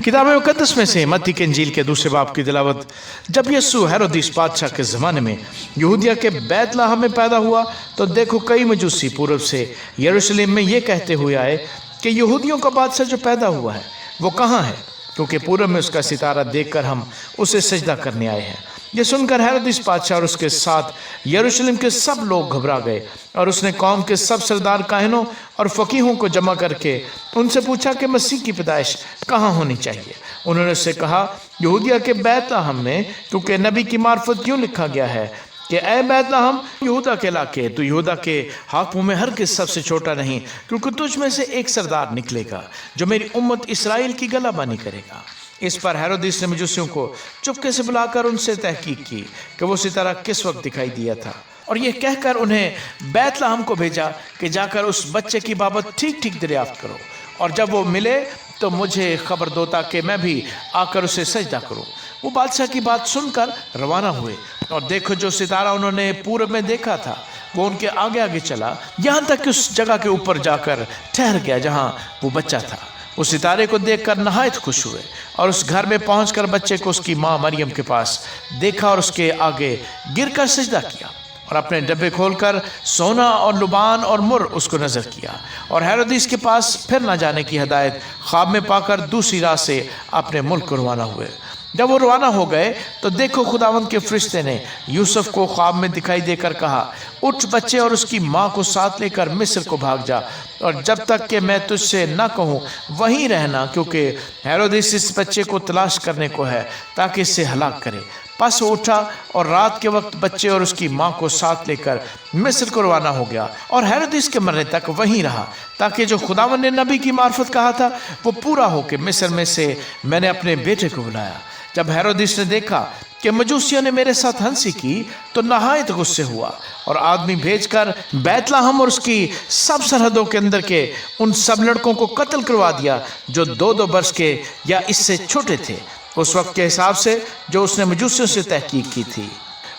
किताब मुकद्दस में से मत्ती की इंजील के दूसरे बाब की तिलावत। जब यीशु हेरोदिस बादशाह के ज़माने में यहूदिया के बैतलहम में पैदा हुआ तो देखो कई मजूसी पूर्व से यरूशलेम में ये कहते हुए आए कि यहूदियों का बादशाह जो पैदा हुआ है वो कहाँ है, क्योंकि पूर्व में उसका सितारा देखकर हम उसे सजदा करने आए हैं। ये सुनकर हेरोदिस बादशाह और उसके साथ यरूशलेम के सब लोग घबरा गए और उसने कौम के सब सरदार काहिनों और फकीहों को जमा करके उनसे पूछा कि मसीह की पैदाइश कहाँ होनी चाहिए। उन्होंने उससे कहा, यहूदिया के बैतलहम में, क्योंकि नबी की मार्फत यूँ लिखा गया है कि ऐ बैतलहम यहूदा के इलाके, तो यहूदा के हाकिमों में हर किस सबसे छोटा नहीं, क्योंकि तुझ में से एक सरदार निकलेगा जो मेरी उम्मत इसराइल की गलाबानी करेगा। इस पर हेरोदिस ने मजूसियों को चुपके से बुलाकर उनसे तहकीक की कि वो सितारा किस वक्त दिखाई दिया था, और ये कहकर उन्हें बैतलहम को भेजा कि जाकर उस बच्चे की बाबत ठीक ठीक दरियाफ्त करो, और जब वो मिले तो मुझे खबर दो ताकि मैं भी आकर उसे सजदा करूं। वो बादशाह की बात सुनकर रवाना हुए, और देखो जो सितारा उन्होंने पूर्व में देखा था वो उनके आगे आगे चला, यहाँ तक कि उस जगह के ऊपर जाकर ठहर गया जहाँ वो बच्चा था। उस सितारे को देखकर नहायत खुश हुए और उस घर में पहुंचकर बच्चे को उसकी माँ मरियम के पास देखा और उसके आगे गिरकर सजदा किया, और अपने डब्बे खोलकर सोना और लुबान और मुर उसको नजर किया, और हेरोदिस के पास फिर न जाने की हिदायत ख्वाब में पाकर दूसरी राह से अपने मुल्क को रवाना हुए। जब वो रवाना हो गए तो देखो खुदावंद के फरिश्ते ने यूसुफ को ख्वाब में दिखाई देकर कहा, उठ बच्चे और उसकी माँ को साथ लेकर मिस्र को भाग जा, और जब तक कि मैं तुझसे न कहूँ वहीं रहना, क्योंकि हेरोदिस इस बच्चे को तलाश करने को है ताकि इससे हलाक करे। पस वो उठा और रात के वक्त बच्चे और उसकी माँ को साथ लेकर मिस्र को रवाना हो गया, और हेरोदिस के मरने तक वहीं रहा, ताकि जो खुदावंद ने नबी की मार्फत कहा था वो पूरा हो कि मिस्र में से मैंने अपने बेटे को बुलाया। जब हेरोदिस ने देखा कि मजूसियों ने मेरे साथ हंसी की तो नहायत गुस्से हुआ, और आदमी भेजकर बैतलहम और उसकी सब सरहदों के अंदर के उन सब लड़कों को कत्ल करवा दिया जो 2-2 वर्ष के या इससे छोटे थे, उस वक्त के हिसाब से जो उसने मजूसियों से तहकीक की थी।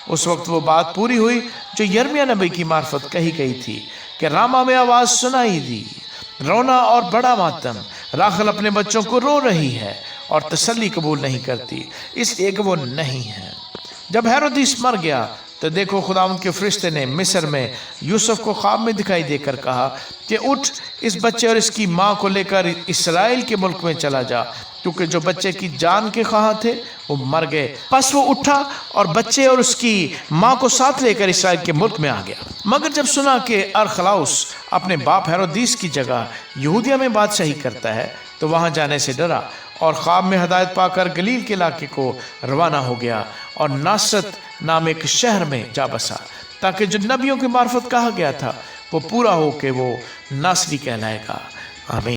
उस वक्त वो बात पूरी हुई जो यिर्मयाह नबी की मार्फत कही गई थी कि रामा में आवाज़ सुनाई दी, रोना और बड़ा मातम, राखल अपने बच्चों को रो रही है और तसल्ली कबूल नहीं करती, इसलिए कि वो नहीं है। जब हेरोदिस मर गया तो देखो खुदावंद के फरिश्ते ने मिस्र में यूसुफ को ख्वाब में दिखाई देकर कहा कि उठ इस बच्चे और इसकी माँ को लेकर इसराइल के मुल्क में चला जा, क्योंकि जो बच्चे की जान के ख्वाह थे वो मर गए। पस वो उठा और बच्चे और उसकी माँ को साथ लेकर इसराइल के मुल्क में आ गया। मगर जब सुना कि अरखलाउस अपने बाप हेरोदिस की जगह यहूदिया में बादशाही करता है तो वहाँ जाने से डरा, और ख्वाब में हदायत पाकर गलील के इलाके को रवाना हो गया और नासरत नाम एक शहर में जा बसा, ताकि जो नबियों की मार्फत कहा गया था वो पूरा हो कि वो नासरी कहलाएगा। आमीन।